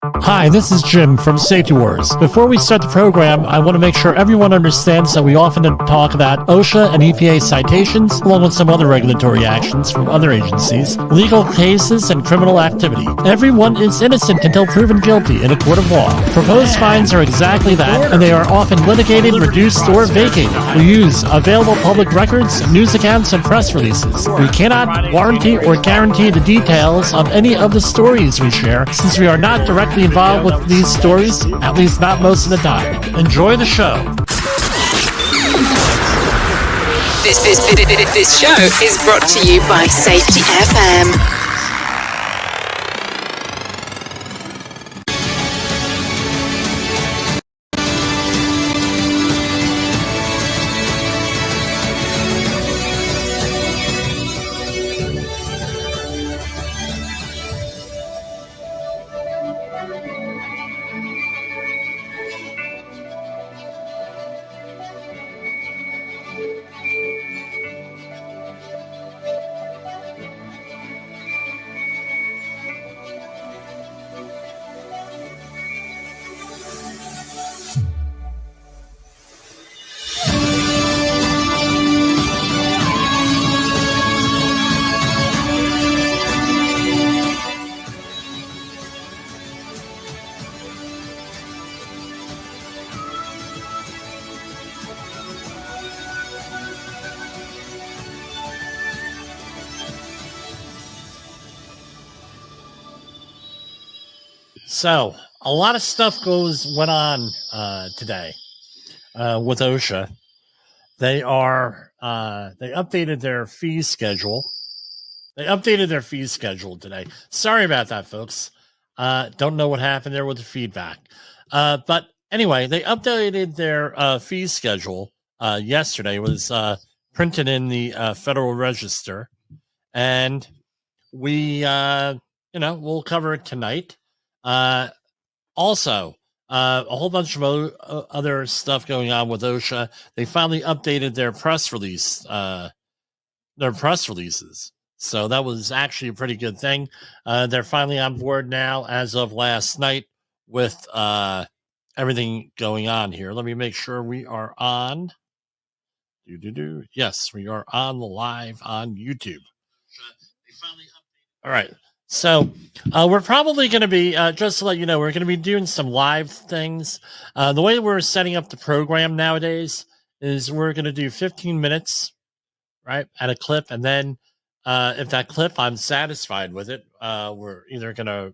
Hi, this is Jim from Safety Wars. Before we start the program, I want to make sure everyone understands that we often talk about OSHA and EPA citations, along with some other regulatory actions from other agencies, legal cases, and criminal activity. Everyone is innocent until proven guilty in a court of law. Proposed fines are exactly that, and they are often litigated, reduced, or vacated. We use available public records, news accounts, and press releases. We cannot warranty or guarantee the details of any of the stories we share, since we are not directly involved with these stories, at least not most of the time. Enjoy the show. This show is brought to you by Safety FM. So, a lot of stuff went on today with OSHA. They updated their fee schedule. They updated their fee schedule today. Sorry about that, folks. Don't know what happened there with the feedback. But anyway, they updated their fee schedule yesterday. It was printed in the Federal Register. And we'll cover it tonight. Also, a whole bunch of other stuff going on with OSHA. They finally updated their press releases. So that was actually a pretty good thing. They're finally on board now as of last night with everything going on here. Let me make sure we are on. Yes, we are on live on YouTube. All right. So we're probably going to be, just to let you know, we're going to be doing some live things. The way we're setting up the program nowadays is we're going to do 15 minutes, right, at a clip. And then if that clip, I'm satisfied with it, we're going to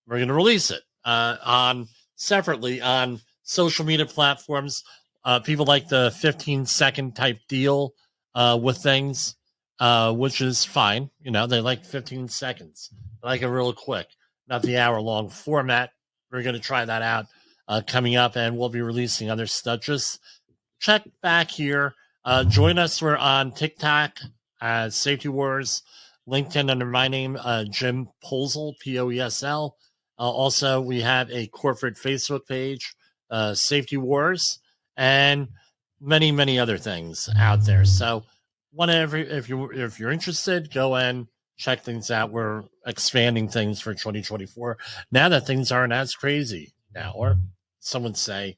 release it separately on social media platforms. People like the 15-second type deal with things, which is fine. They like 15 seconds. Like it real quick, not the hour-long format. We're going to try that out coming up, and we'll be releasing other stuff. Just check back here. Join us. We're on TikTok as Safety Wars, LinkedIn under my name, Jim Poesel, Poesl. Also, we have a corporate Facebook page, Safety Wars, and many, many other things out there. So, if you're interested, go and check things out. We're expanding things for 2024 now that things aren't as crazy now. Or someone say,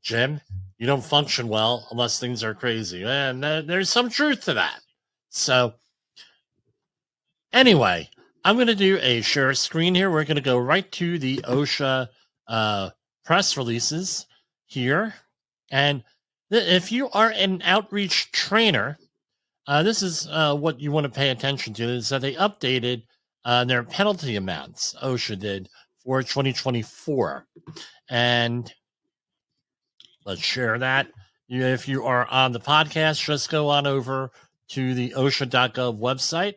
Jim, you don't function well unless things are crazy. And there's some truth to that. So anyway, I'm going to do a share screen here. We're going to go right to the OSHA press releases here. And if you are an outreach trainer, this is what you want to pay attention to, is that they updated their penalty amounts, OSHA did, for 2024. And let's share that. If you are on the podcast, just go on over to the OSHA.gov website,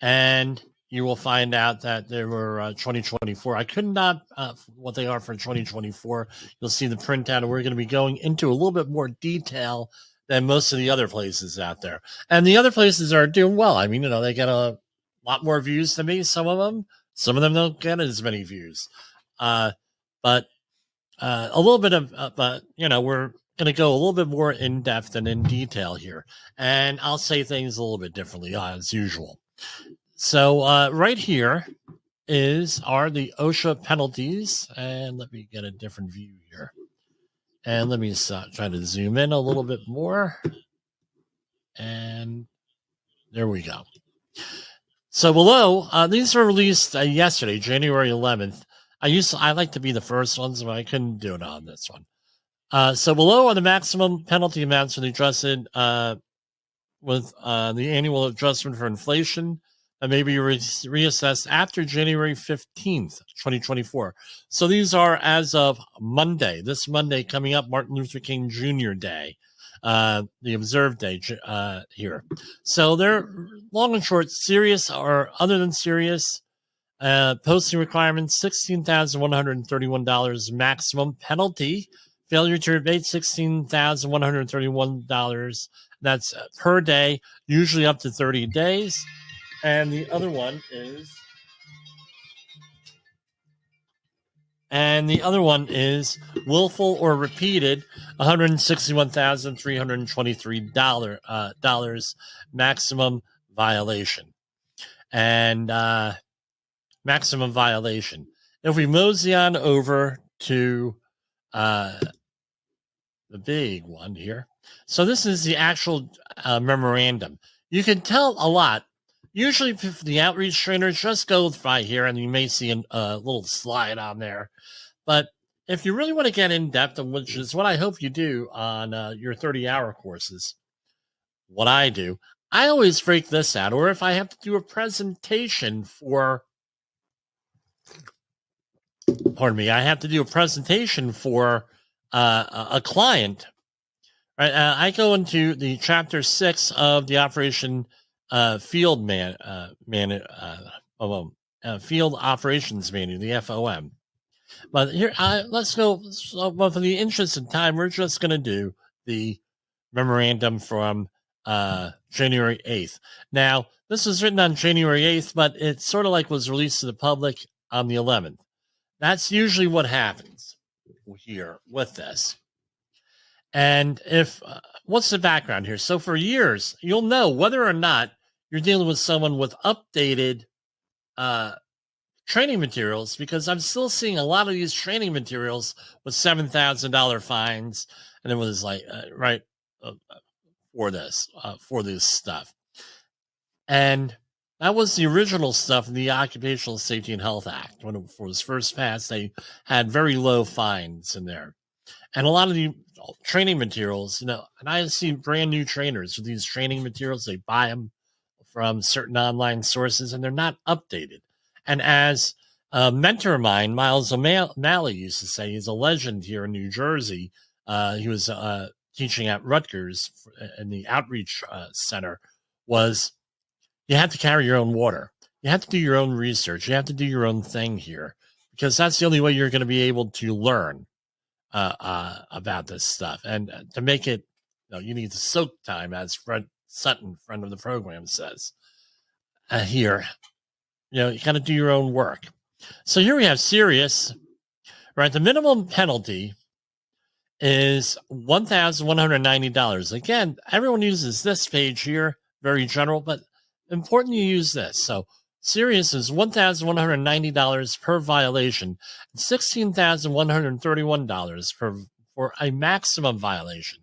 and you will find out that there were 2024. I could not, what they are for 2024. You'll see the printout, and we're going to be going into a little bit more detail than most of the other places out there. And the other places are doing well. I mean, they get a lot more views than me, some of them. Some of them don't get as many views. But a little bit of, we're going to go a little bit more in depth and in detail here. And I'll say things a little bit differently as usual. So right here are the OSHA penalties. And let me get a different view here. And let me try to zoom in a little bit more. And there we go. So below, these were released yesterday, January 11th. I like to be the first ones, but I couldn't do it on this one. So below are the maximum penalty amounts for the adjusted with the annual adjustment for inflation that may be reassessed after January 15th, 2024. So these are as of Monday, this Monday coming up, Martin Luther King Jr. Day, the observed day here. So they're long and short, serious or other than serious. Posting requirements, $16,131 maximum penalty. Failure to abate, $16,131. That's per day, usually up to 30 days. And the other one is willful or repeated, $161,323 maximum violation. And maximum violation. If we mosey on over to the big one here. So this is the actual memorandum. You can tell a lot. Usually if the outreach trainers just go by here and you may see a little slide on there. But if you really want to get in depth, which is what I hope you do on your 30-hour courses, what I do, I always break this out. Or if I have to do a presentation for I have to do a presentation for a client. Right, I go into the chapter 6 of the Operation Field Field Operations Manual, the FOM. But here, let's go. So, for the interest of time, we're just going to do the memorandum from January 8th. Now, this was written on January 8th, but it sort of like was released to the public on the 11th. That's usually what happens here with this. And if what's the background here? So for years, you'll know whether or not you're dealing with someone with updated training materials, because I'm still seeing a lot of these training materials with $7,000 fines, and it was like for this stuff. And that was the original stuff in the Occupational Safety and Health Act. When it was first passed, they had very low fines in there. And a lot of the training materials, and I see brand new trainers with these training materials. They buy them from certain online sources, and they're not updated. And as a mentor of mine, Miles O'Malley, used to say, he's a legend here in New Jersey. He was teaching at Rutgers in the outreach center, was you have to carry your own water. You have to do your own research. You have to do your own thing here, because that's the only way you're going to be able to learn about this stuff. And to make it, you need the soak time, as Fred Sutton, friend of the program, says here. You got to do your own work. So here we have serious, right? The minimum penalty is $1,190. Again, everyone uses this page here, very general, but important you use this. So serious is $1,190 per violation, $16,131 for a maximum violation.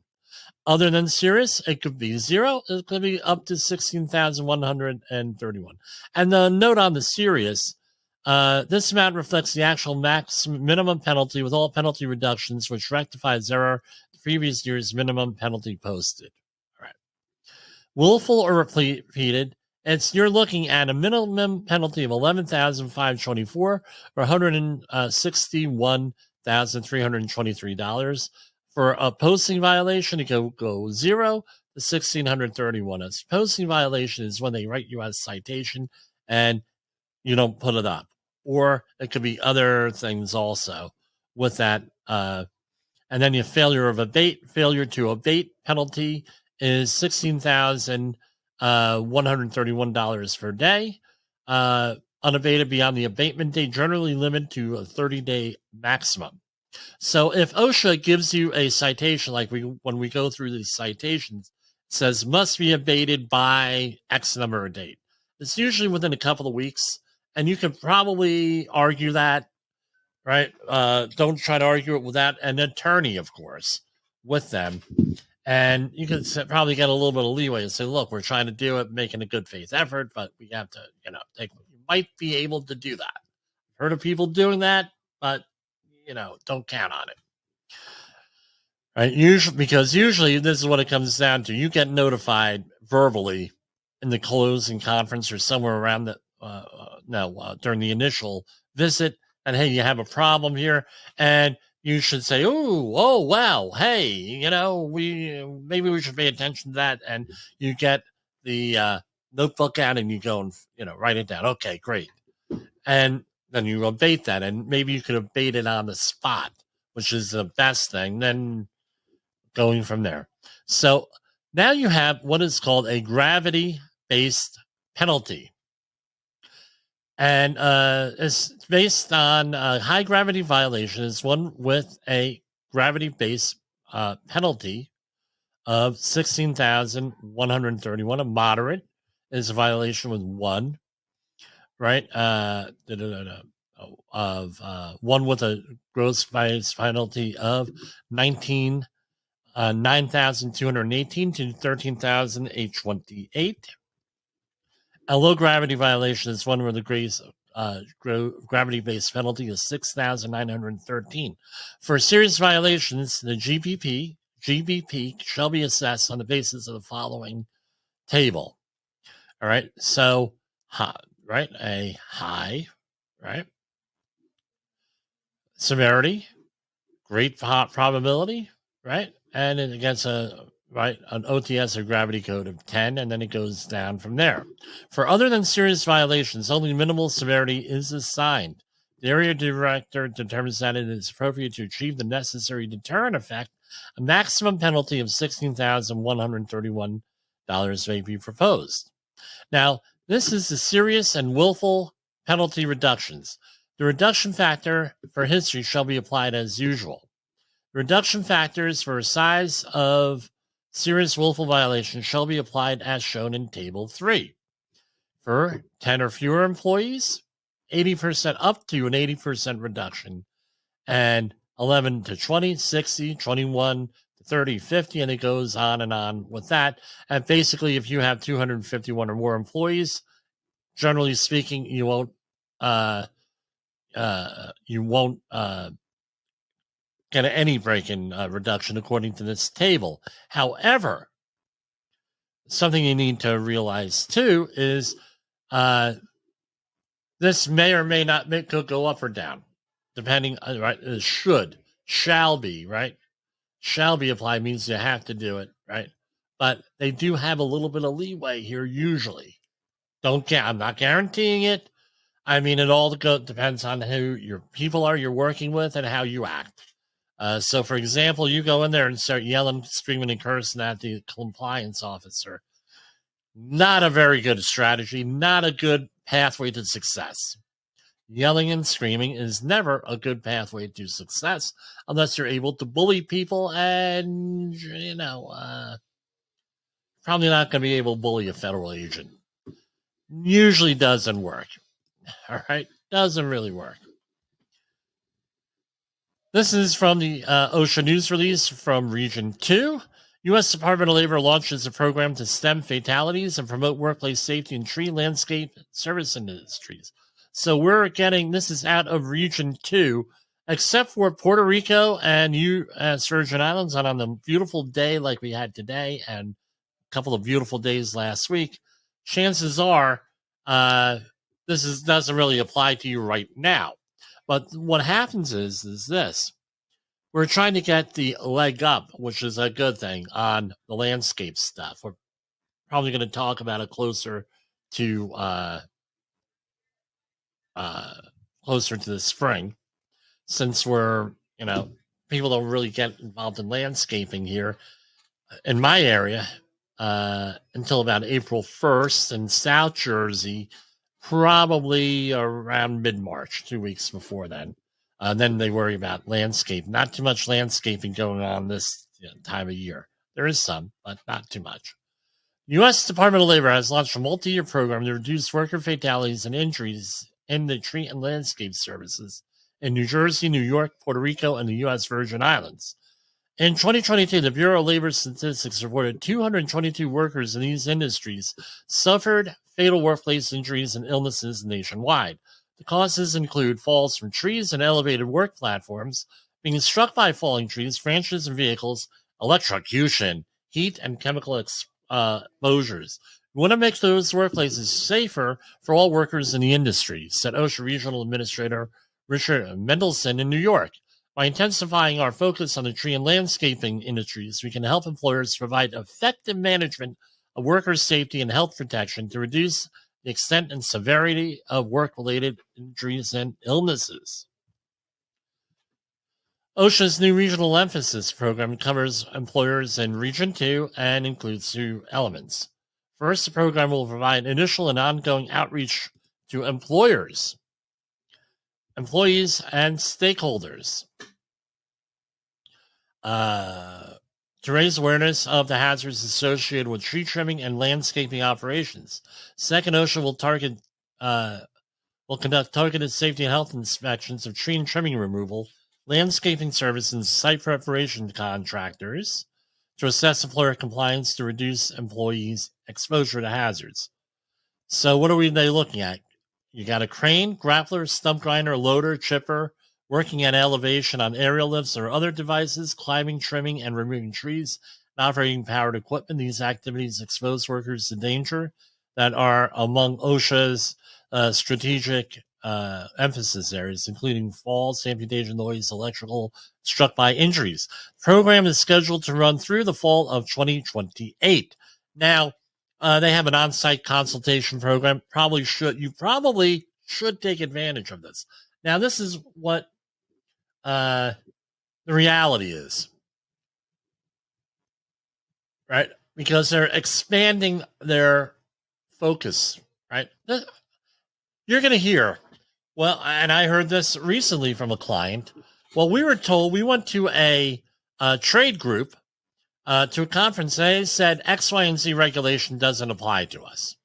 Other than serious, it could be zero. It could be up to $16,131. And the note on the serious, this amount reflects the actual minimum penalty with all penalty reductions, which rectifies error the previous year's minimum penalty posted. All right. Willful or repeated, you're looking at a minimum penalty of $11,524 or $161,323. For a posting violation, it can go 0 to $1,631. A posting violation is when they write you a citation and you don't put it up. Or it could be other things also with that. And then your failure to abate penalty is $16,131 per day. Unabated beyond the abatement date, generally limited to a 30-day maximum. So if OSHA gives you a citation, like when we go through these citations, it says must be abated by X number of date. It's usually within a couple of weeks. And you could probably argue that, right? Don't try to argue it without an attorney, of course, with them. And you can probably get a little bit of leeway and say, look, we're trying to do it, making a good faith effort, but we have to, you might be able to do that. I've heard of people doing that, but, don't count on it. Right? Usually this is what it comes down to. You get notified verbally in the closing conference or somewhere around during the initial visit, and hey, you have a problem here, and you should say, oh, wow, hey, maybe we should pay attention to that, and you get the notebook out and you go and write it down. Okay, great, and then you abate that, and maybe you could abate it on the spot, which is the best thing. Then going from there. So now you have what is called a gravity-based penalty. And it's based on high gravity violations, one with a gravity-based penalty of 16,131. A moderate is a violation with one, right? Of one with a gross penalty of 9,218 to 13,828. A low gravity violation is one where the gravity-based penalty is 6,913. For serious violations, the GBP shall be assessed on the basis of the following table. All right, so right, a high, right, severity, great probability, right, and it gets an OTS or gravity code of 10, and then it goes down from there. For other than serious violations, only minimal severity is assigned. The area director determines that it is appropriate to achieve the necessary deterrent effect. A maximum penalty of $16,131 may be proposed. Now, this is the serious and willful penalty reductions. The reduction factor for history shall be applied as usual. Reduction factors for size of serious willful violation shall be applied as shown in Table 3. For 10 or fewer employees, 80% up to an 80% reduction, and 11 to 20, 60, 21 to 30, 50, and it goes on and on with that. And basically, if you have 251 or more employees, generally speaking, you won't get any break-in reduction according to this table. However, something you need to realize too is this may or may not could go up or down, depending. Right, shall be right. Shall be applied means you have to do it, right? But they do have a little bit of leeway here usually. I'm not guaranteeing it. I mean, it all depends on who your people are you're working with and how you act. So, for example, you go in there and start yelling, screaming, and cursing at the compliance officer. Not a very good strategy, not a good pathway to success. Yelling and screaming is never a good pathway to success unless you're able to bully people and, probably not going to be able to bully a federal agent. Usually doesn't work. All right? Doesn't really work. This is from the OSHA news release from Region 2. U.S. Department of Labor launches a program to stem fatalities and promote workplace safety in tree, landscape, service industries. So we're getting, this is out of Region 2, except for Puerto Rico and Virgin Islands, and on a beautiful day like we had today and a couple of beautiful days last week, chances are this doesn't really apply to you right now. But what happens is this. We're trying to get the leg up, which is a good thing, on the landscape stuff. We're probably going to talk about it closer to the spring, since we're, people don't really get involved in landscaping here in my area until about April 1st, in South Jersey, probably around mid-March, 2 weeks before then. Then they worry about landscape. Not too much landscaping going on this time of year. There is some, but not too much. U.S. Department of Labor has launched a multi-year program to reduce worker fatalities and injuries in the tree and landscape services in New Jersey, New York, Puerto Rico, and the U.S. Virgin Islands. In 2022, the Bureau of Labor Statistics reported 222 workers in these industries suffered fatal workplace injuries and illnesses nationwide. The causes include falls from trees and elevated work platforms, being struck by falling trees, branches, and vehicles, electrocution, heat, and chemical exposures. We want to make those workplaces safer for all workers in the industry, said OSHA Regional Administrator Richard Mendelson in New York. By intensifying our focus on the tree and landscaping industries, we can help employers provide effective management of workers' safety and health protection to reduce the extent and severity of work-related injuries and illnesses. OSHA's new regional emphasis program covers employers in Region 2 and includes 2 elements. First, the program will provide initial and ongoing outreach to employers, employees, and stakeholders to raise awareness of the hazards associated with tree trimming and landscaping operations. Second, OSHA will conduct targeted safety and health inspections of tree and trimming removal, landscaping services, and site preparation contractors to assess employer compliance to reduce employees' exposure to hazards. So what are they looking at? You got a crane, grappler, stump grinder, loader, chipper, working at elevation on aerial lifts or other devices, climbing, trimming, and removing trees, and operating powered equipment. These activities expose workers to danger that are among OSHA's strategic emphasis areas, including falls, amputation, noise, electrical, struck by injuries. The program is scheduled to run through the fall of 2028. Now, they have an on-site consultation program. You probably should take advantage of this. Now, this is what the reality is, right? Because they're expanding their focus, right? You're going to hear, well, and I heard this recently from a client. Well, we were told we went to a trade group, to a conference. They said X, Y, and Z regulation doesn't apply to us.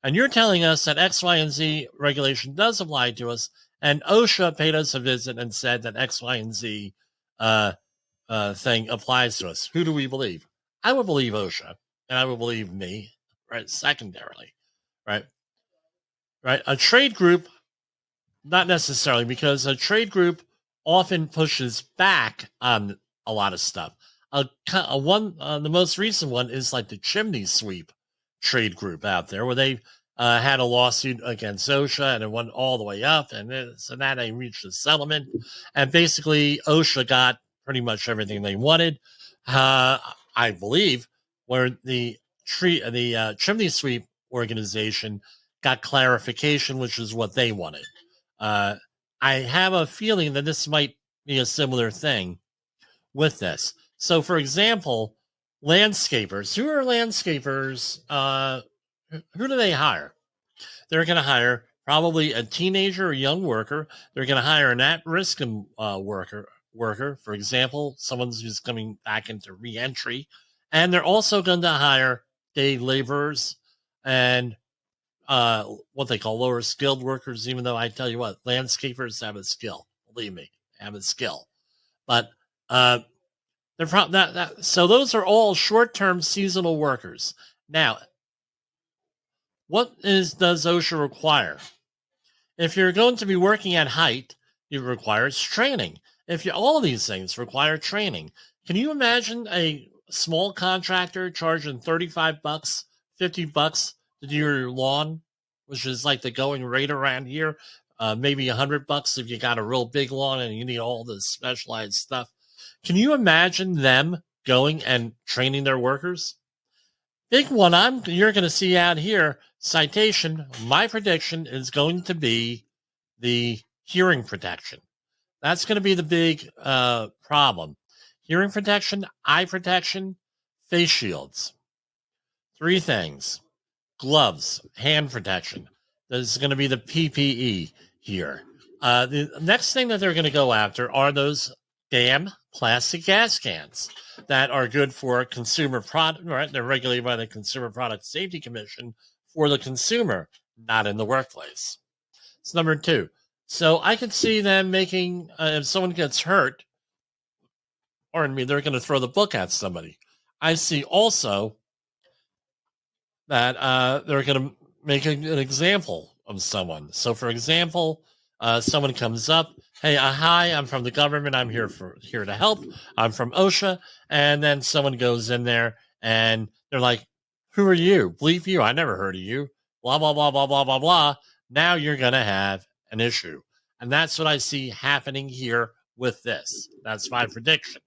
And you're telling us that X, Y, and Z regulation does apply to us, and OSHA paid us a visit and said that X, Y, and Z thing applies to us. Who do we believe? I would believe OSHA, and I would believe me, right? Secondarily, right? Right? A trade group, not necessarily, because a trade group often pushes back on a lot of stuff. The most recent one is like the chimney sweep trade group out there, where they had a lawsuit against OSHA, and it went all the way up, and so now they reached a settlement, and basically OSHA got pretty much everything they wanted. I believe where the chimney sweep organization got clarification, which is what they wanted. I have a feeling that this might be a similar thing with this. So, for example, landscapers. Who are landscapers? Who do they hire? They're going to hire probably a teenager or young worker. They're going to hire an at-risk worker. For example, someone who's coming back into reentry. And they're also going to hire day laborers and what they call lower skilled workers, even though I tell you what, landscapers have a skill. Believe me, have a skill. But so those are all short-term seasonal workers. Now, does OSHA require? If you're going to be working at height, it requires training. All of these things require training. Can you imagine a small contractor charging $35, $50 to do your lawn, which is like the going rate around here? Maybe $100 if you got a real big lawn and you need all this specialized stuff. Can you imagine them going and training their workers? Big one you're going to see out here, Citation. My prediction is going to be the hearing protection. That's going to be the big problem. Hearing protection, eye protection, face shields. 3 things. Gloves, hand protection. This is going to be the PPE here. The next thing that they're going to go after are those damn plastic gas cans that are good for consumer product, right? They're regulated by the Consumer Product Safety Commission for the consumer, not in the workplace. It's number 2. So I could see them making, if someone gets hurt, or they're going to throw the book at somebody. I see also that they're going to make an example of someone. So, for example, someone comes up, hey, hi, I'm from the government. I'm here to help. I'm from OSHA. And then someone goes in there and they're like, who are you? Bleep you. I never heard of you. Blah, blah, blah, blah, blah, blah, blah. Now you're going to have an issue. And that's what I see happening here with this. That's my prediction.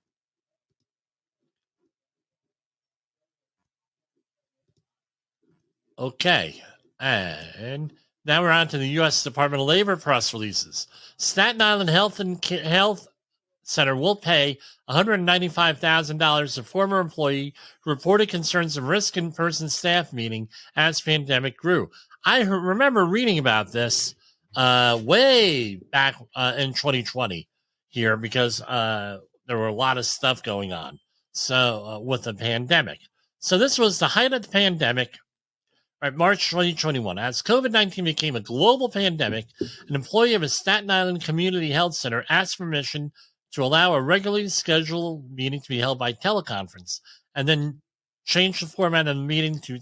Okay, and now we're on to the U.S. Department of Labor press releases. Staten Island Health Center will pay $195,000 to former employee who reported concerns of risk in-person staff meeting as pandemic grew. I remember reading about this way back in 2020 here because there were a lot of stuff going on. So with the pandemic. So this was the height of the pandemic. Right, March 2021. As COVID-19 became a global pandemic, an employee of a Staten Island Community Health Center asked permission to allow a regularly scheduled meeting to be held by teleconference, and then change the format of the meeting to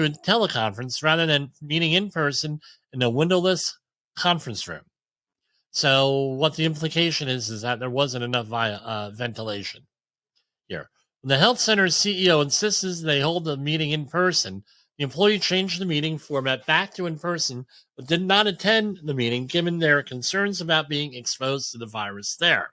a teleconference rather than meeting in person in a windowless conference room. So, what the implication is that there wasn't enough ventilation here. When the health center's CEO insisted they hold the meeting in person, the employee changed the meeting format back to in person, but did not attend the meeting given their concerns about being exposed to the virus there.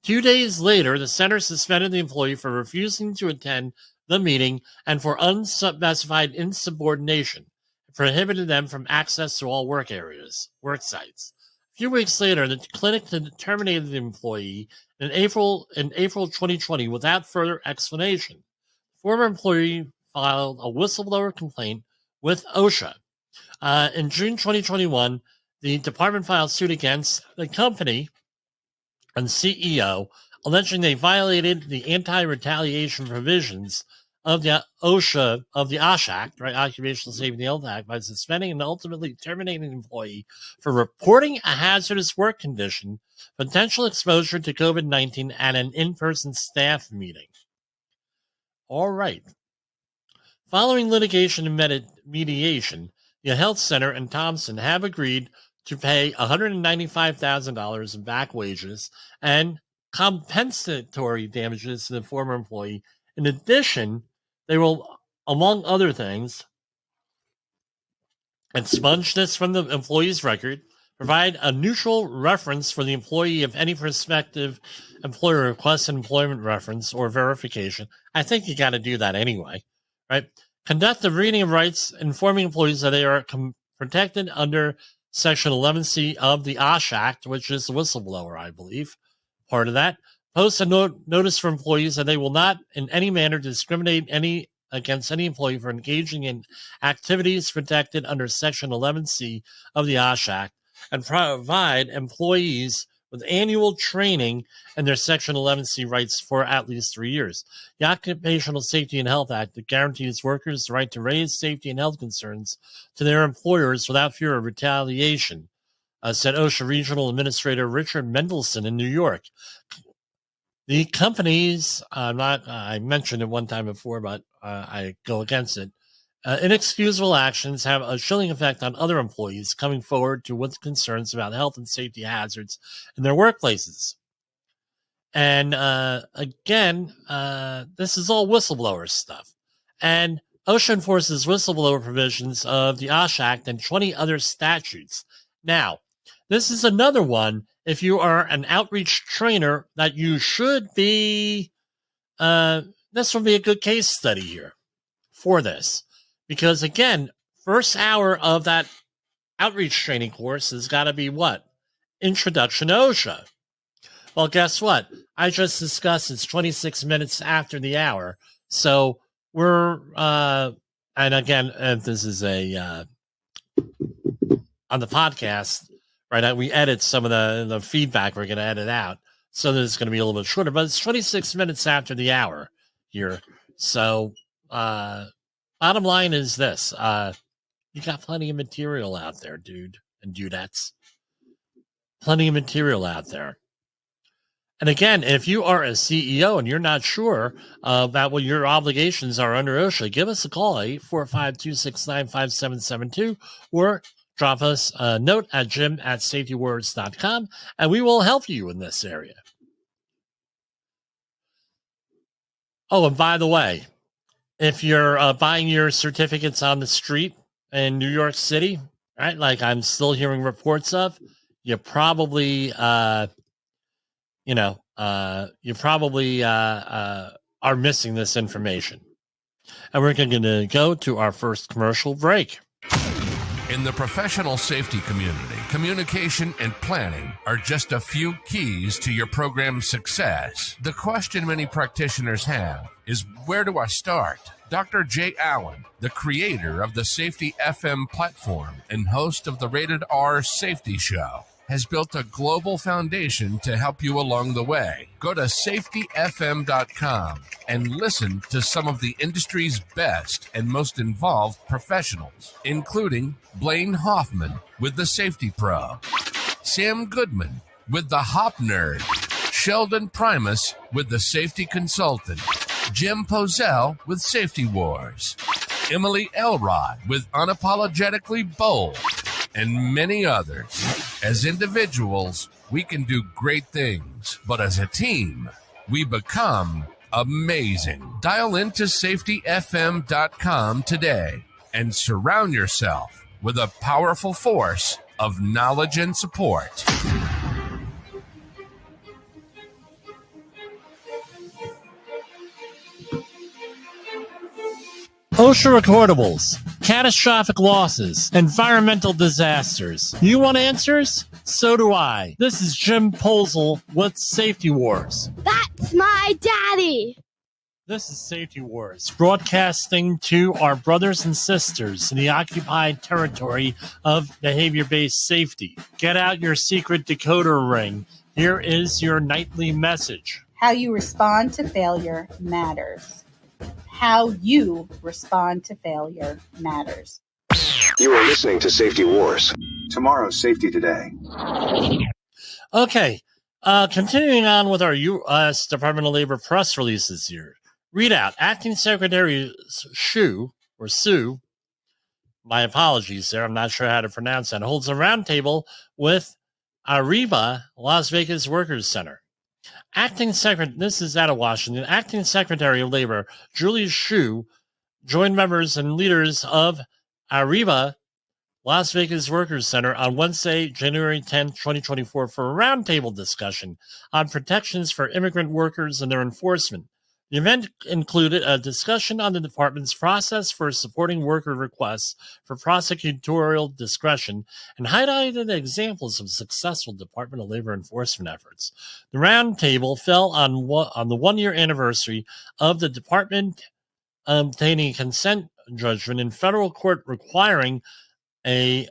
2 days later, the center suspended the employee for refusing to attend the meeting and for unspecified insubordination. It prohibited them from access to all work sites. A few weeks later, the clinic terminated the employee in April 2020 without further explanation. The former employee filed a whistleblower complaint with OSHA. In June 2021, the department filed suit against the company and CEO, alleging they violated the anti-retaliation provisions of the OSHA Act, right, Occupational Safety and Health Act, by suspending and ultimately terminating an employee for reporting a hazardous work condition, potential exposure to COVID-19 at an in-person staff meeting. All right. Following litigation and mediation, the health center and Thompson have agreed to pay $195,000 in back wages and compensatory damages to the former employee. In addition, they will, among other things, expunge this from the employee's record, provide a neutral reference for the employee if any prospective employer requests an employment reference or verification. I think you got to do that anyway, right? Conduct the reading of rights, informing employees that they are protected under Section 11C of the OSHA Act, which is the whistleblower, I believe, part of that. Post a notice for employees that they will not in any manner discriminate against any employee for engaging in activities protected under Section 11C of the OSHA Act, and provide employees with annual training and their Section 11C rights for at least 3 years. The Occupational Safety and Health Act guarantees workers the right to raise safety and health concerns to their employers without fear of retaliation, said OSHA Regional Administrator Richard Mendelson in New York. The companies, I mentioned it one time before, but I go against it. Inexcusable actions have a chilling effect on other employees coming forward with concerns about health and safety hazards in their workplaces. And again, this is all whistleblower stuff. And OSHA enforces whistleblower provisions of the OSHA Act and 20 other statutes. Now, this is another one. If you are an outreach trainer, that you should be, this will be a good case study here for this. Because again, first hour of that outreach training course has got to be what? Introduction to OSHA. Well, guess what? I just discussed it's 26 minutes after the hour. So we're, and again, if this is on the podcast, right? We edit some of the feedback we're going to edit out. So that it's going to be a little bit shorter, but it's 26 minutes after the hour here. So, bottom line is this. You got plenty of material out there, dude and dudettes. Plenty of material out there. And again, if you are a CEO and you're not sure about what your obligations are under OSHA, give us a call, 845-269-5772, or drop us a note at jim@safetywords.com, and we will help you in this area. Oh, and by the way, if you're buying your certificates on the street in New York City, right, like I'm still hearing reports of, you probably are missing this information. And we're going to go to our first commercial break. In the professional safety community, communication and planning are just a few keys to your program's success. The question many practitioners have is, where do I start? Dr. Jay Allen, the creator of the Safety FM platform and host of the Rated R Safety Show, has built a global foundation to help you along the way. Go to safetyfm.com and listen to some of the industry's best and most involved professionals, including Blaine Hoffman with the Safety Pro, Sam Goodman with the Hop Nerd, Sheldon Primus with the Safety Consultant, Jim Pozell with Safety Wars, Emily Elrod with Unapologetically Bold, and many others. As individuals, we can do great things, but as a team, we become amazing. Dial into safetyfm.com today and surround yourself with a powerful force of knowledge and support. OSHA recordables, catastrophic losses, environmental disasters. You want answers? So do I. This is Jim Posel with Safety Wars. That's my daddy. This is Safety Wars, broadcasting to our brothers and sisters in the occupied territory of behavior-based safety. Get out your secret decoder ring. Here is your nightly message. How you respond to failure matters. How you respond to failure matters. You are listening to Safety Wars. Tomorrow's Safety Today. Okay, continuing on with our U.S. Department of Labor press releases here. Readout, Acting Secretary Sue, my apologies there, I'm not sure how to pronounce that, holds a roundtable with Arriva Las Vegas Workers Center. This is out of Washington. Acting Secretary of Labor Julie Shu joined members and leaders of Arriva Las Vegas Workers Center on Wednesday, January 10, 2024, for a roundtable discussion on protections for immigrant workers and their enforcement. The event included a discussion on the department's process for supporting worker requests for prosecutorial discretion and highlighted examples of successful Department of Labor enforcement efforts. The roundtable fell on the one-year anniversary of the department obtaining consent judgment in federal court requiring a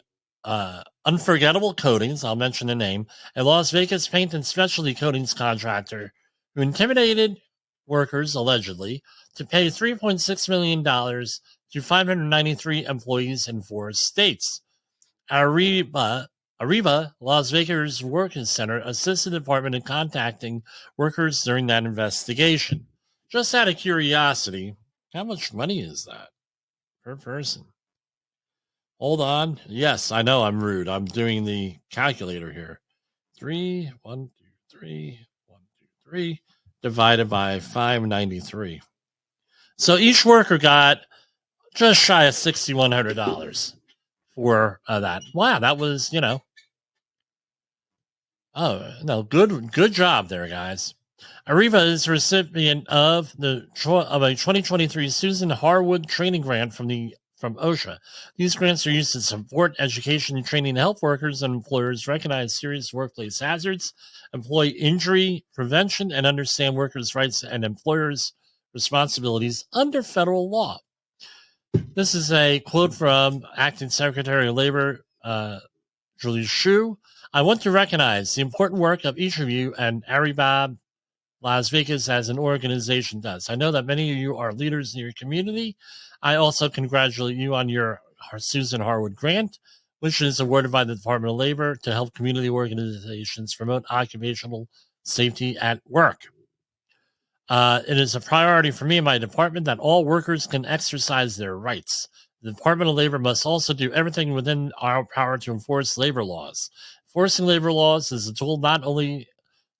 Unforgettable Coatings, I'll mention the name, a Las Vegas paint and specialty coatings contractor who intimidated workers, allegedly, to pay $3.6 million to 593 employees in 4 states. Arriva Las Vegas Workers Center assisted the department in contacting workers during that investigation. Just out of curiosity, how much money is that per person? Hold on. Yes, I know I'm rude. I'm doing the calculator here. 3 divided by 593. So each worker got just shy of $6,100 for that. Wow, that was, good job there, guys. Arriva is a recipient of a 2023 Susan Harwood training grant from OSHA. These grants are used to support education and training to help workers and employers recognize serious workplace hazards, employee injury prevention, and understand workers' rights and employers' responsibilities under federal law. This is a quote from Acting Secretary of Labor, Julie Shu. I want to recognize the important work of each of you and Arriva Las Vegas as an organization does. I know that many of you are leaders in your community. I also congratulate you on your Susan Harwood grant, which is awarded by the Department of Labor to help community organizations promote occupational safety at work. It is a priority for me and my department that all workers can exercise their rights. The Department of Labor must also do everything within our power to enforce labor laws. Enforcing labor laws is a tool not only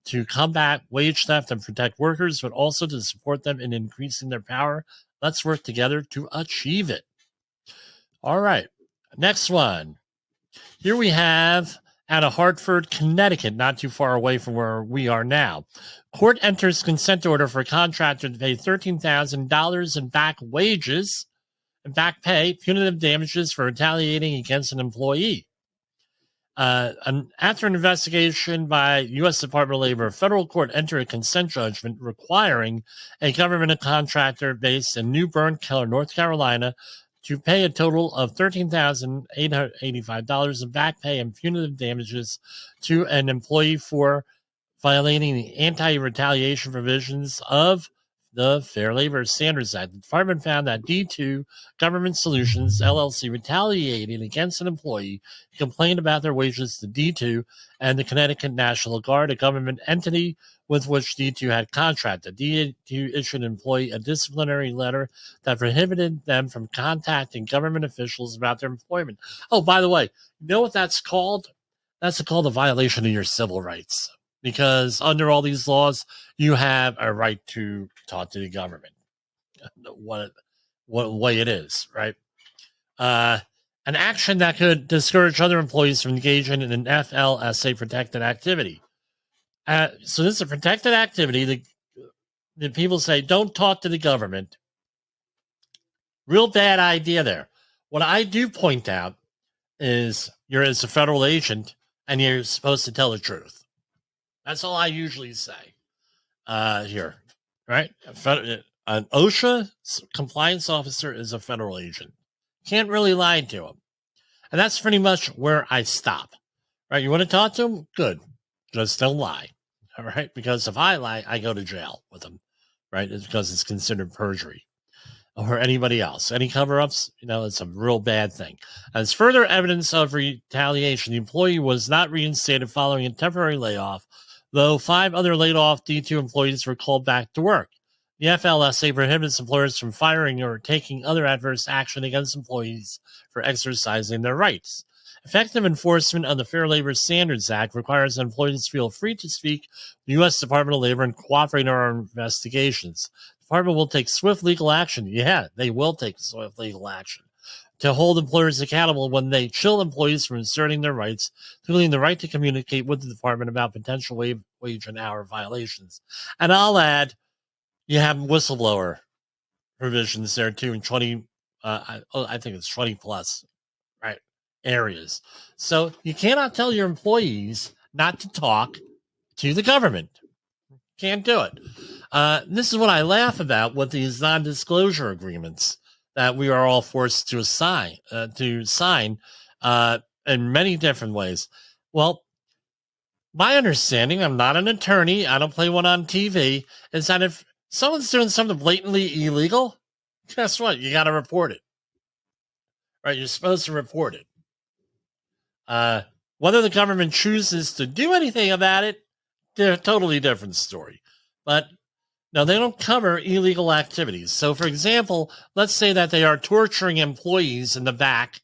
to combat wage theft and protect workers, but also to support them in increasing their power. Let's work together to achieve it. All right, next one. Here we have out of Hartford, Connecticut, not too far away from where we are now. Court enters consent order for a contractor to pay $13,000 in back wages and back pay, punitive damages for retaliating against an employee. After an investigation by U.S. Department of Labor, a federal court entered a consent judgment requiring a government contractor based in New Bern, North Carolina, to pay a total of $13,885 in back pay and punitive damages to an employee for violating the anti-retaliation provisions of the Fair Labor Standards Act. The department found that D2 Government Solutions, LLC, retaliated against an employee who complained about their wages to D2 and the Connecticut National Guard, a government entity with which D2 had contracted. D2 issued an employee a disciplinary letter that prohibited them from contacting government officials about their employment. Oh, by the way, you know what that's called? That's called a violation of your civil rights. Because under all these laws, you have a right to talk to the government. What way it is, right? An action that could discourage other employees from engaging in an FLSA protected activity. So this is a protected activity. The people say, don't talk to the government. Real bad idea there. What I do point out is you're as a federal agent and you're supposed to tell the truth. That's all I usually say here, right? An OSHA compliance officer is a federal agent. Can't really lie to him. And that's pretty much where I stop, right? You want to talk to him? Good. Just don't lie, all right? Because if I lie, I go to jail with him, right? It's because it's considered perjury. Or anybody else. Any cover-ups, it's a real bad thing. As further evidence of retaliation, the employee was not reinstated following a temporary layoff, though 5 other laid-off D2 employees were called back to work. The FLSA prohibits employers from firing or taking other adverse action against employees for exercising their rights. Effective enforcement of the Fair Labor Standards Act requires that employees feel free to speak to the U.S. Department of Labor and cooperate in our investigations. The department will take swift legal action. Yeah, they will take swift legal action to hold employers accountable when they chill employees from asserting their rights, including the right to communicate with the department about potential wage and hour violations. And I'll add, you have whistleblower provisions there too in 20, I think it's 20 plus, right, areas. So you cannot tell your employees not to talk to the government. Can't do it. This is what I laugh about with these non-disclosure agreements that we are all forced to sign in many different ways. Well, my understanding, I'm not an attorney, I don't play one on TV, is that if someone's doing something blatantly illegal, guess what? You got to report it. Right? You're supposed to report it. Whether the government chooses to do anything about it, they're a totally different story. But no, they don't cover illegal activities. So, for example, let's say that they are torturing employees in the back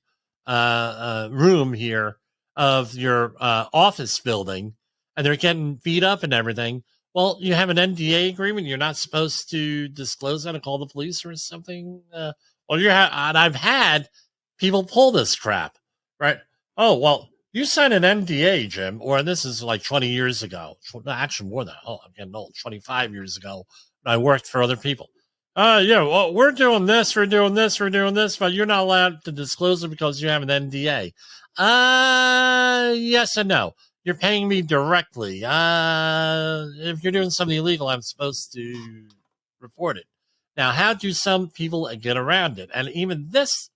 room here of your office building, and they're getting beat up and everything. Well, you have an NDA agreement. You're not supposed to disclose that and call the police or something. And I've had people pull this crap, right? Oh, well, you signed an NDA, Jim, or this is like 20 years ago. Actually, more than that. Oh, I'm getting old. 25 years ago, I worked for other people. Well, we're doing this, we're doing this, but you're not allowed to disclose it because you have an NDA. Yes and no. You're paying me directly. If you're doing something illegal, I'm supposed to report it. Now, how do some people get around it? And even this,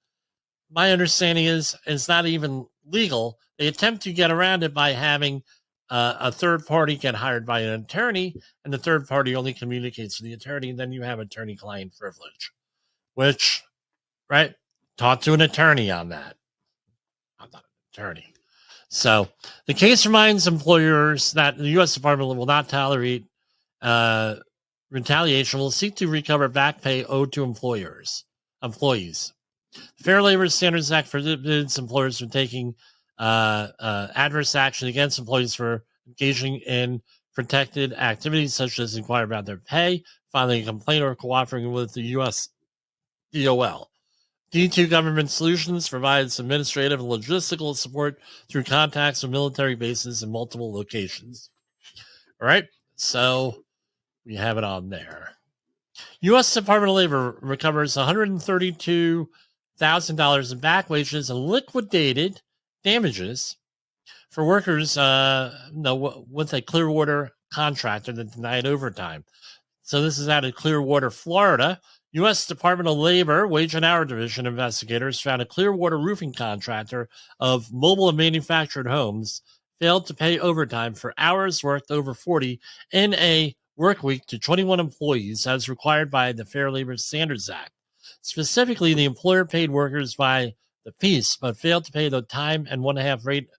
my understanding is not even legal. They attempt to get around it by having a third party get hired by an attorney, and the third party only communicates to the attorney, and then you have attorney-client privilege, which, right, Talk to an attorney on that. I'm not an attorney. So the case reminds employers that the U.S. Department will not tolerate retaliation, will seek to recover back pay owed to employees. The Fair Labor Standards Act forbids employers from taking adverse action against employees for engaging in protected activities such as inquire about their pay, filing a complaint, or cooperating with the U.S. DOL. D2 Government Solutions provides administrative and logistical support through contacts with military bases in multiple locations. All right, so we have it on there. U.S. Department of Labor recovers $132,000 in back wages and liquidated damages for workers with a Clearwater contractor that denied overtime. So this is out of Clearwater, Florida. U.S. Department of Labor Wage and Hour Division investigators found a Clearwater roofing contractor of mobile and manufactured homes failed to pay overtime for hours worked over 40 in a work week to 21 employees as required by the Fair Labor Standards Act. Specifically, the employer paid workers by the piece, but failed to pay the time and 1.5 rate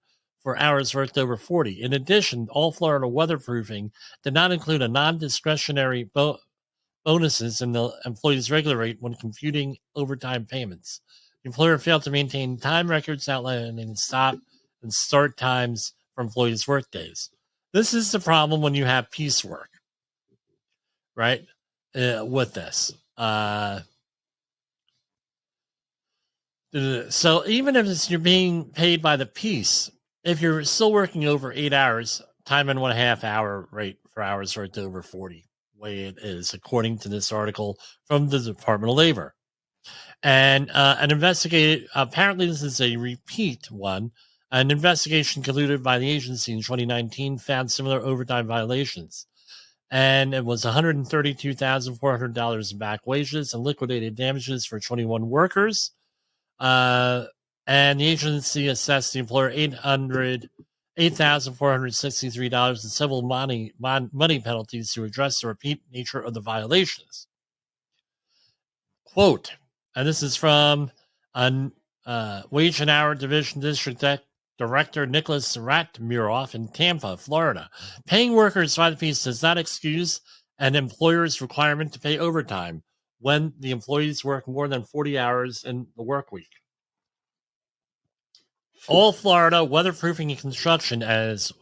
for hours worked over 40. In addition, all Florida weatherproofing did not include a non-discretionary bonuses in the employee's regular rate when computing overtime payments. The employer failed to maintain time records outlining stop and start times for employees' workdays. This is the problem when you have piecework, right? With this. So even if you're being paid by the piece, if you're still working over 8 hours, time and 1.5 hour rate for hours worked over 40. Way it is, according to this article from the Department of Labor. And an investigation, apparently this is a repeat one, an investigation concluded by the agency in 2019 found similar overtime violations. And it was $132,400 in back wages and liquidated damages for 21 workers. And the agency assessed the employer $8,463 in civil money penalties to address the repeat nature of the violations. Quote, and this is from Wage and Hour Division District Director Nicholas Ratmuroff in Tampa, Florida. Paying workers by the piece does not excuse an employer's requirement to pay overtime when the employees work more than 40 hours in the work week. All Florida weatherproofing and construction is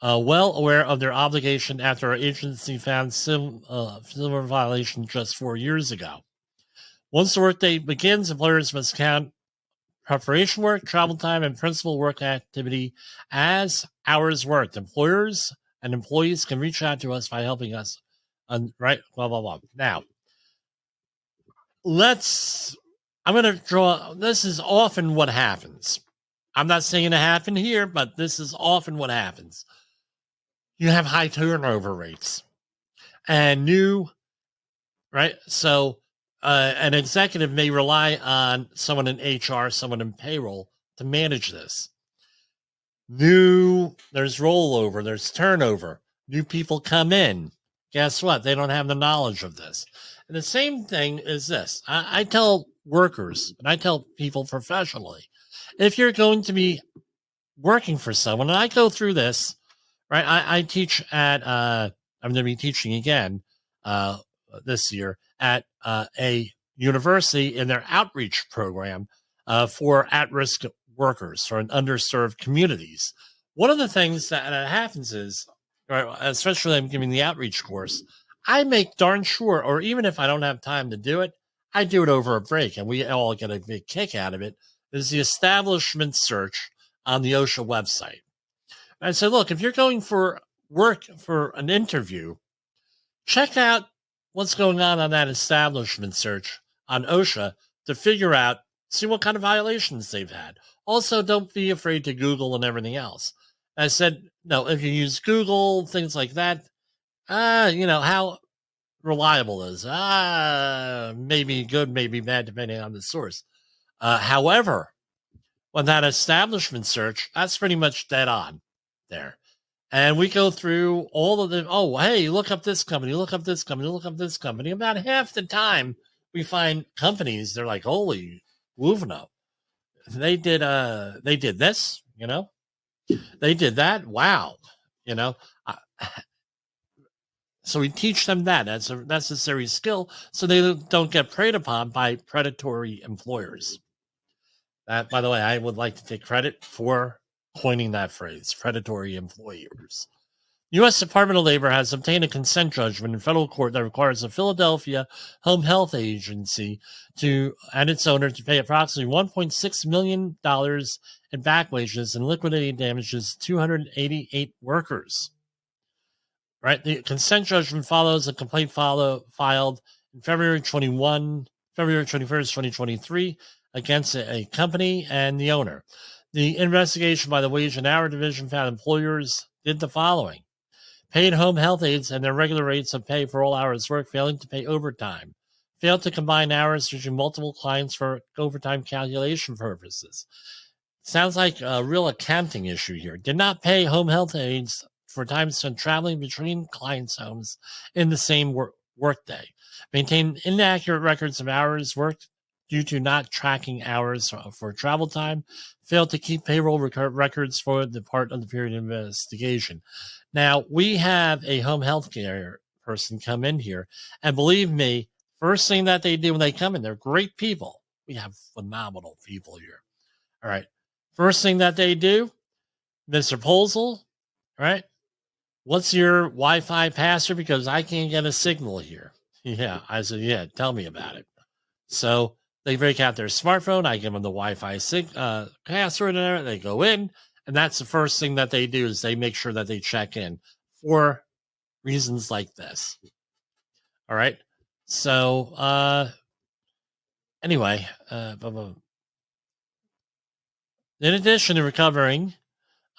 well aware of their obligation after our agency found similar violation just 4 years ago. Once the workday begins, employers must count preparation work, travel time, and principal work activity as hours worked. Employers and employees can reach out to us by helping us. Right? Blah, blah, blah. Now, I'm going to draw, this is often what happens. I'm not saying it happened here, but this is often what happens. You have high turnover rates and right? So an executive may rely on someone in HR, someone in payroll to manage this. There's rollover, there's turnover. New people come in. Guess what? They don't have the knowledge of this. And the same thing is this. I tell workers, and I tell people professionally, if you're going to be working for someone, and I go through this, right? I teach at, I'm going to be teaching again this year at a university in their outreach program for at-risk workers or in underserved communities. One of the things that happens is, right, especially I'm giving the outreach course, I make darn sure, or even if I don't have time to do it, I do it over a break, and we all get a big kick out of it, is the establishment search on the OSHA website. I said, look, if you're going for work for an interview, check out what's going on that establishment search on OSHA to figure out, see what kind of violations they've had. Also, don't be afraid to Google and everything else. I said, no, if you use Google, things like that, how reliable is. Maybe good, maybe bad, depending on the source. However, when that establishment search, that's pretty much dead on there. And we go through all of the, hey, look up this company, look up this company, look up this company. About half the time we find companies, they're like, holy Wuvno. They did this, they did that. Wow. So we teach them that as a necessary skill so they don't get preyed upon by predatory employers. That, by the way, I would like to take credit for coining that phrase, predatory employers. The U.S. Department of Labor has obtained a consent judgment in federal court that requires the Philadelphia Home Health Agency and its owner to pay approximately $1.6 million in back wages and liquidated damages to 288 workers. Right, the consent judgment follows a complaint filed in February 21st, 2023, against a company and the owner. The investigation by the Wage and Hour Division found employers did the following: paid home health aides and their regular rates of pay for all hours worked, failing to pay overtime, failed to combine hours between multiple clients for overtime calculation purposes. Sounds like a real accounting issue here. Did not pay home health aides for time spent traveling between clients' homes in the same workday. Maintained inaccurate records of hours worked due to not tracking hours for travel time. Failed to keep payroll records for the part of the period of investigation. Now, we have a home health care person come in here, and believe me, first thing that they do when they come in, they're great people. We have phenomenal people here. All right. First thing that they do, Mr. Posel, right? What's your Wi-Fi password? Because I can't get a signal here. Yeah, I said, yeah, tell me about it. So they break out their smartphone. I give them the Wi-Fi password there. They go in, and that's the first thing that they do is they make sure that they check in for reasons like this. All right. So anyway, in addition to recovering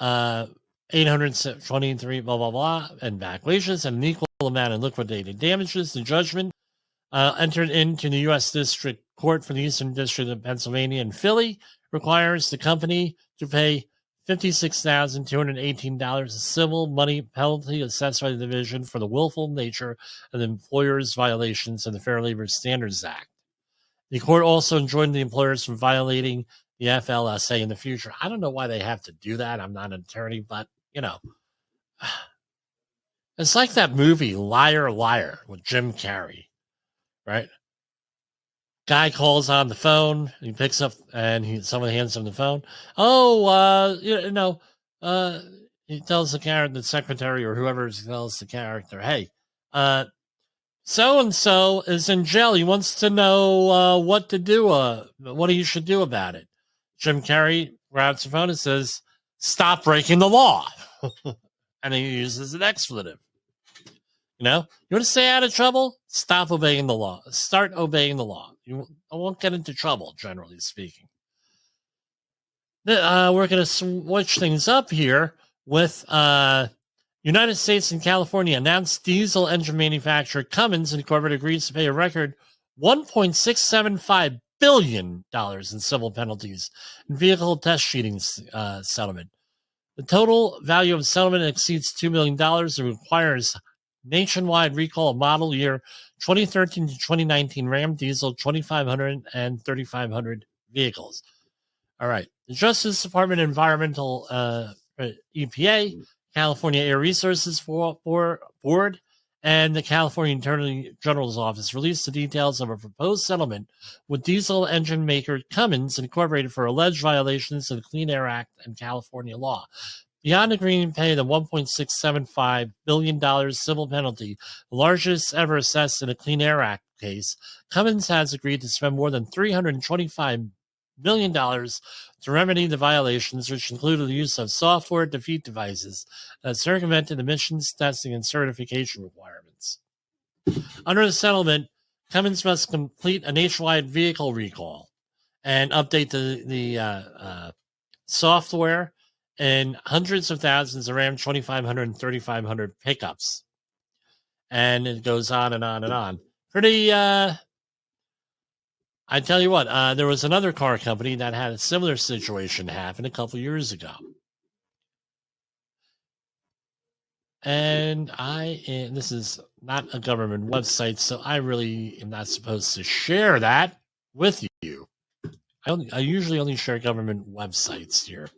823 blah blah blah and back wages and an equal amount in liquidated damages, the judgment entered into the U.S. District Court for the Eastern District of Pennsylvania in Philly requires the company to pay $56,218 a civil money penalty assessed by the division for the willful nature of the employer's violations of the Fair Labor Standards Act. The court also enjoined the employers from violating the FLSA in the future. I don't know why they have to do that. I'm not an attorney, but, it's like that movie, Liar, Liar, with Jim Carrey, right? Guy calls on the phone, he picks up, and someone hands him the phone. He tells the secretary or whoever tells the character, hey, so-and-so is in jail. He wants to know what to do, what he should do about it. Jim Carrey grabs the phone and says, stop breaking the law. And he uses an expletive. You want to stay out of trouble? Stop obeying the law. Start obeying the law. You won't get into trouble, generally speaking. We're going to switch things up here with United States and California announced diesel engine manufacturer Cummins Incorporated agrees to pay a record $1.675 billion in civil penalties and vehicle test cheating settlement. The total value of the settlement exceeds $2 million and requires nationwide recall of model year 2013 to 2019 Ram diesel 2500 and 3500 vehicles. All right. The Justice Department Environmental EPA, California Air Resources Board, and the California Attorney General's Office released the details of a proposed settlement with diesel engine maker Cummins Incorporated for alleged violations of the Clean Air Act and California law. Beyond agreeing to pay the $1.675 billion civil penalty, the largest ever assessed in a Clean Air Act case, Cummins has agreed to spend more than $325 million to remedy the violations, which included the use of software defeat devices that circumvented emissions testing and certification requirements. Under the settlement, Cummins must complete a nationwide vehicle recall and update the software in hundreds of thousands of Ram 2500 and 3500 pickups. And it goes on and on and on. Pretty, I tell you what, there was another car company that had a similar situation happen a couple years ago. And this is not a government website, so I really am not supposed to share that with you. I usually only share government websites here.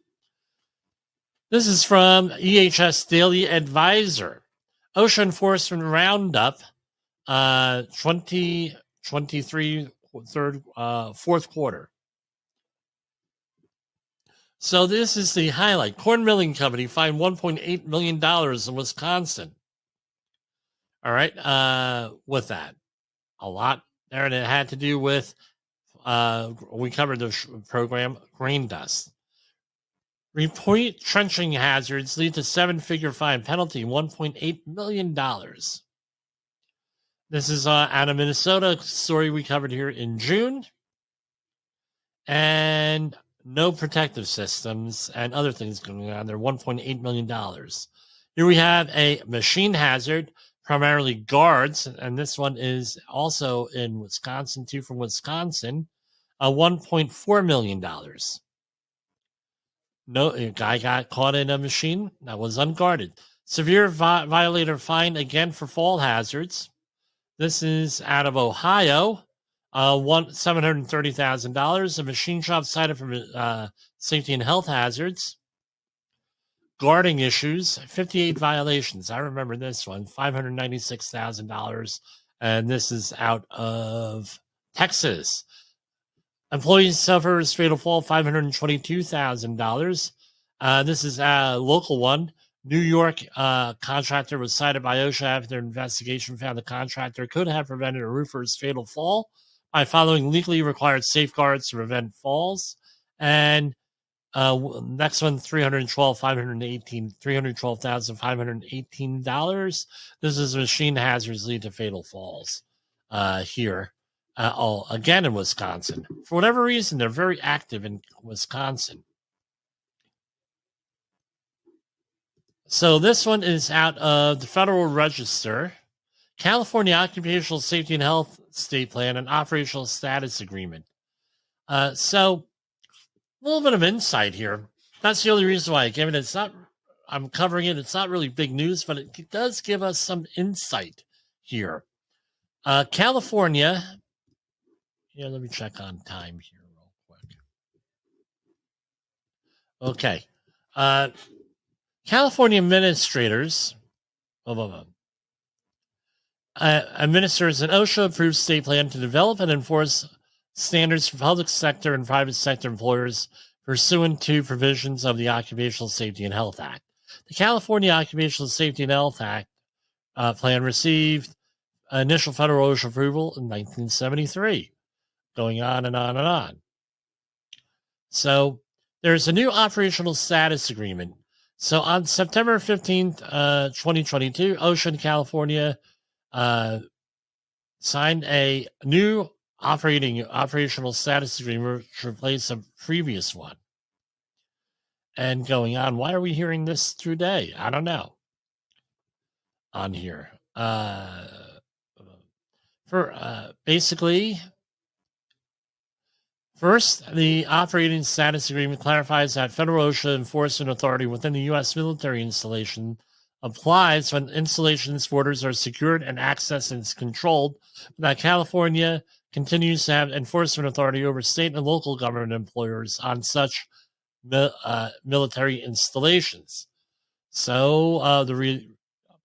This is from EHS Daily Advisor. OSHA Enforcement Roundup 2023 fourth quarter. So this is the highlight. Corn Milling Company fined $1.8 million in Wisconsin. All right. With that, a lot there, and it had to do with, we covered the program, grain dust. Report trenching hazards lead to 7-figure fine, penalty $1.8 million. This is out of Minnesota, story we covered here in June. And no protective systems and other things going on there, $1.8 million. Here we have a machine hazard, primarily guards, and this one is also in Wisconsin, too, from Wisconsin, $1.4 million. No, a guy got caught in a machine that was unguarded. Severe violator fine again for fall hazards. This is out of Ohio, $730,000. A machine shop cited for safety and health hazards. Guarding issues, 58 violations. I remember this one, $596,000. And this is out of Texas. Employees suffers fatal fall, $522,000. This is a local one. New York contractor was cited by OSHA after their investigation found the contractor could have prevented a roofer's fatal fall by following legally required safeguards to prevent falls. And next one, $312,518. This is machine hazards lead to fatal falls here. Again in Wisconsin. For whatever reason, they're very active in Wisconsin. So this one is out of the Federal Register. California Occupational Safety and Health State Plan and Operational Status Agreement. So a little bit of insight here. That's the only reason why I gave it. It's not, I'm covering it. It's not really big news, but it does give us some insight here. California. Yeah, let me check on time here real quick. Okay. California administrators, administers an OSHA-approved state plan to develop and enforce standards for public sector and private sector employers pursuant to provisions of the Occupational Safety and Health Act. The California Occupational Safety and Health Act plan received initial federal OSHA approval in 1973. Going on and on and on. So there's a new operational status agreement. So on September 15th, 2022, OSHA in California signed a new operational status agreement to replace a previous one. And going on, why are we hearing this today? I don't know. On here. Basically, first, the operating status agreement clarifies that federal OSHA enforcement authority within the U.S. military installation applies when installations' borders are secured and access is controlled, but that California continues to have enforcement authority over state and local government employers on such military installations. So the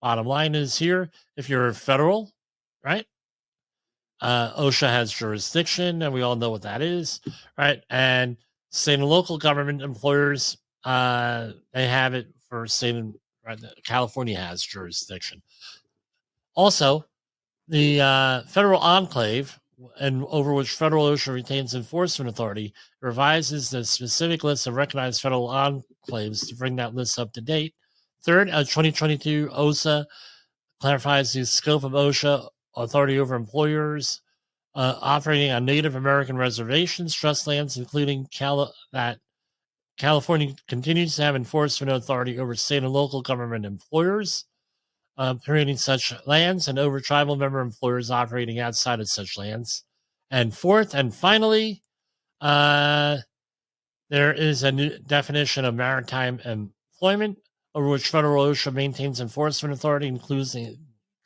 bottom line is here, if you're federal, right? OSHA has jurisdiction, and we all know what that is, right? And state and local government employers, they have it for state and right, California has jurisdiction. Also, the federal enclave, and over which federal OSHA retains enforcement authority, revises the specific list of recognized federal enclaves to bring that list up to date. Third, 2022 OSHA clarifies the scope of OSHA authority over employers operating on Native American reservations, trust lands, including that California continues to have enforcement authority over state and local government employers operating such lands and over tribal member employers operating outside of such lands. And fourth and finally, there is a new definition of maritime employment over which federal OSHA maintains enforcement authority, including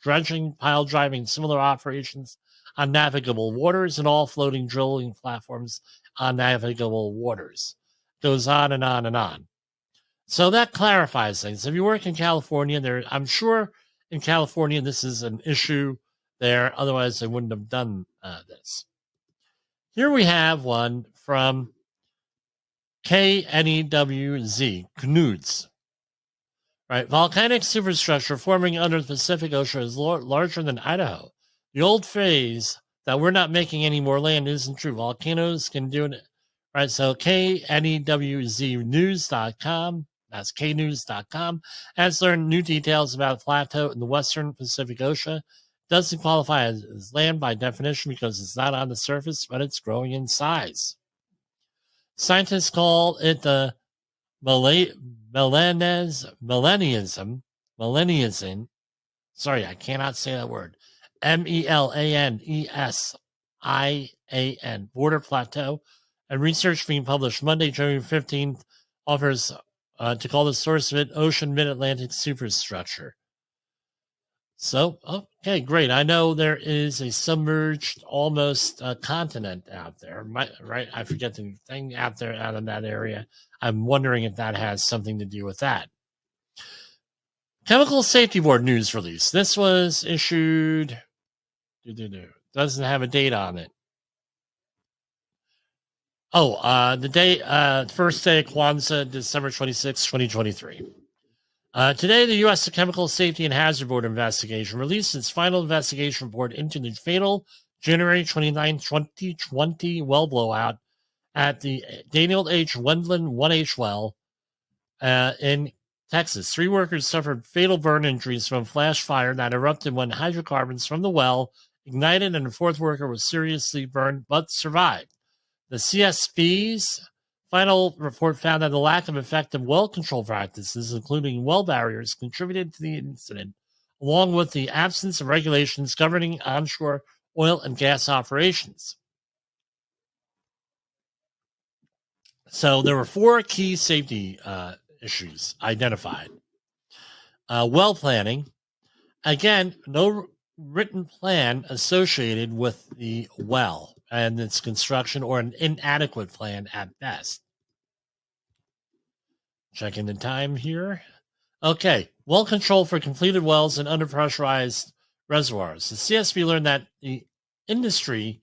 dredging, pile driving, similar operations on navigable waters and all floating drilling platforms on navigable waters. Goes on and on and on. So that clarifies things. If you work in California, I'm sure in California this is an issue there. Otherwise, they wouldn't have done this. Here we have one from KNEWZ, KNUDS. Right, volcanic superstructure forming under the Pacific Ocean is larger than Idaho. The old phrase that we're not making any more land isn't true. Volcanoes can do it. Right, so KNEWZnews.com, that's knews.com, has learned new details about a plateau in the western Pacific Ocean. Doesn't qualify as land by definition because it's not on the surface, but it's growing in size. Scientists call it the Melanism. Sorry, I cannot say that word. MELANESIAN, border plateau. And research being published Monday, January 15th, offers to call the source of it Ocean Mid-Atlantic Superstructure. So, okay, great. I know there is a submerged almost continent out there, right? I forget the thing out there out in that area. I'm wondering if that has something to do with that. Chemical Safety Board news release. This was issued, doesn't have a date on it. The first day of Kwanzaa, December 26, 2023. Today, the U.S. Chemical Safety and Hazard Board investigation released its final investigation report into the fatal January 29, 2020 well blowout at the Daniel H. Wendland 1H well in Texas. 3 workers suffered fatal burn injuries from flash fire that erupted when hydrocarbons from the well ignited, and the 4th worker was seriously burned but survived. The CSV's final report found that the lack of effective well control practices, including well barriers, contributed to the incident, along with the absence of regulations governing onshore oil and gas operations. So there were 4 key safety issues identified. Well planning. Again, no written plan associated with the well and its construction, or an inadequate plan at best. Checking the time here. Okay, well control for completed wells and underpressurized reservoirs. The CSV learned that the industry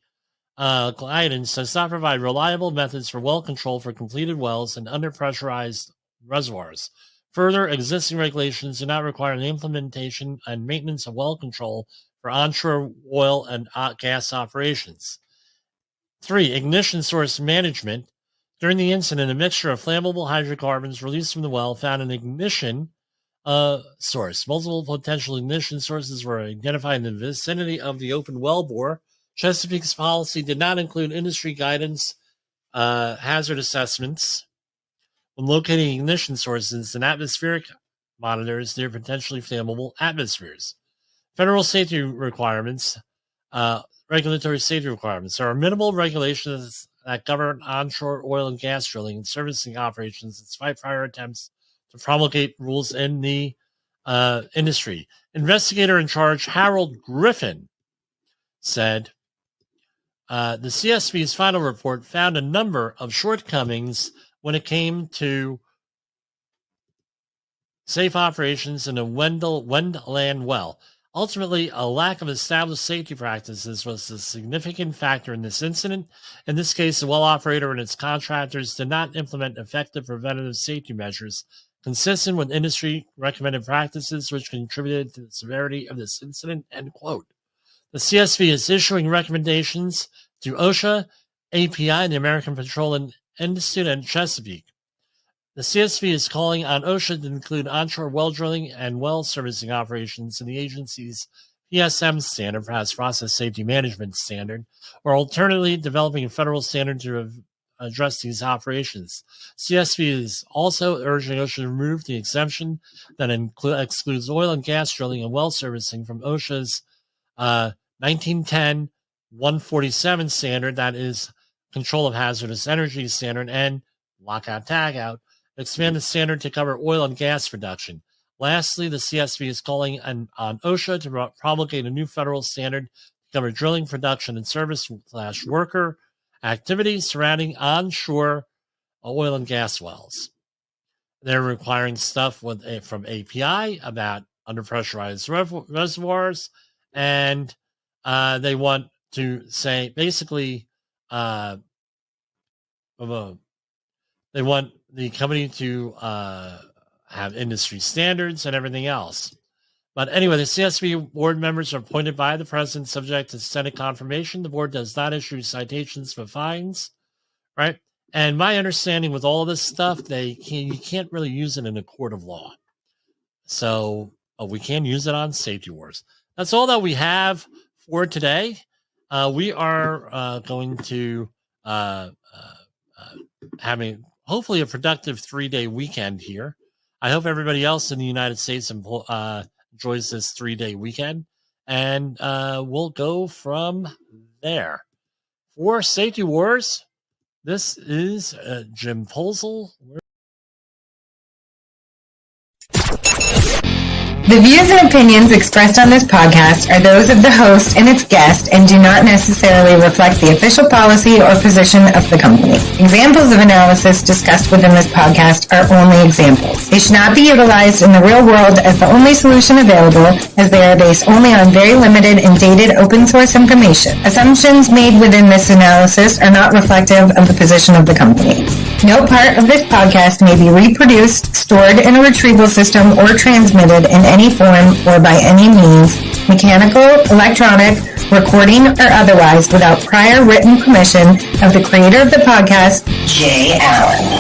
guidance does not provide reliable methods for well control for completed wells and underpressurized reservoirs. Further, existing regulations do not require the implementation and maintenance of well control for onshore oil and gas operations. 3. Ignition source management. During the incident, a mixture of flammable hydrocarbons released from the well found an ignition source. Multiple potential ignition sources were identified in the vicinity of the open well bore. Chesapeake's policy did not include industry guidance, hazard assessments when locating ignition sources and atmospheric monitors near potentially flammable atmospheres. Federal safety requirements, regulatory safety requirements. There are minimal regulations that govern onshore oil and gas drilling and servicing operations, despite prior attempts to promulgate rules in the industry. Investigator in charge Harold Griffin said the CSV's final report found a number of shortcomings when it came to safe operations in a Wendland well. Ultimately, a lack of established safety practices was a significant factor in this incident. In this case, the well operator and its contractors did not implement effective preventative safety measures consistent with industry recommended practices, which contributed to the severity of this incident, end quote. The CSV is issuing recommendations to OSHA, API, the American Petroleum Institute, and Chesapeake. The CSV is calling on OSHA to include onshore well drilling and well servicing operations in the agency's PSM standard, perhaps Process Safety Management Standard, or alternatively developing a federal standard to address these operations. CSV is also urging OSHA to remove the exemption that excludes oil and gas drilling and well servicing from OSHA's 1910-147 standard, that is Control of Hazardous Energy Standard, and lockout tagout. Expand the standard to cover oil and gas production. Lastly, the CSV is calling on OSHA to promulgate a new federal standard to discover drilling, production, and service / worker activities surrounding onshore oil and gas wells. They're requiring stuff from API about underpressurized reservoirs, and they want to say basically they want the company to have industry standards and everything else. But anyway, the CSV board members are appointed by the president subject to Senate confirmation. The board does not issue citations for fines, right? And my understanding with all this stuff, you can't really use it in a court of law. So we can use it on Safety Wars. That's all that we have for today. We are going to having hopefully a productive 3-day weekend here. I hope everybody else in the United States enjoys this 3-day weekend, and we'll go from there. For Safety Wars, this is Jim Posel. The views and opinions expressed on this podcast are those of the host and its guest and do not necessarily reflect the official policy or position of the company. Examples of analysis discussed within this podcast are only examples. They should not be utilized in the real world as the only solution available, as they are based only on very limited and dated open source information. Assumptions made within this analysis are not reflective of the position of the company. No part of this podcast may be reproduced, stored in a retrieval system, or transmitted in any form or by any means, mechanical, electronic, recording, or otherwise, without prior written permission of the creator of the podcast, Jay Allen.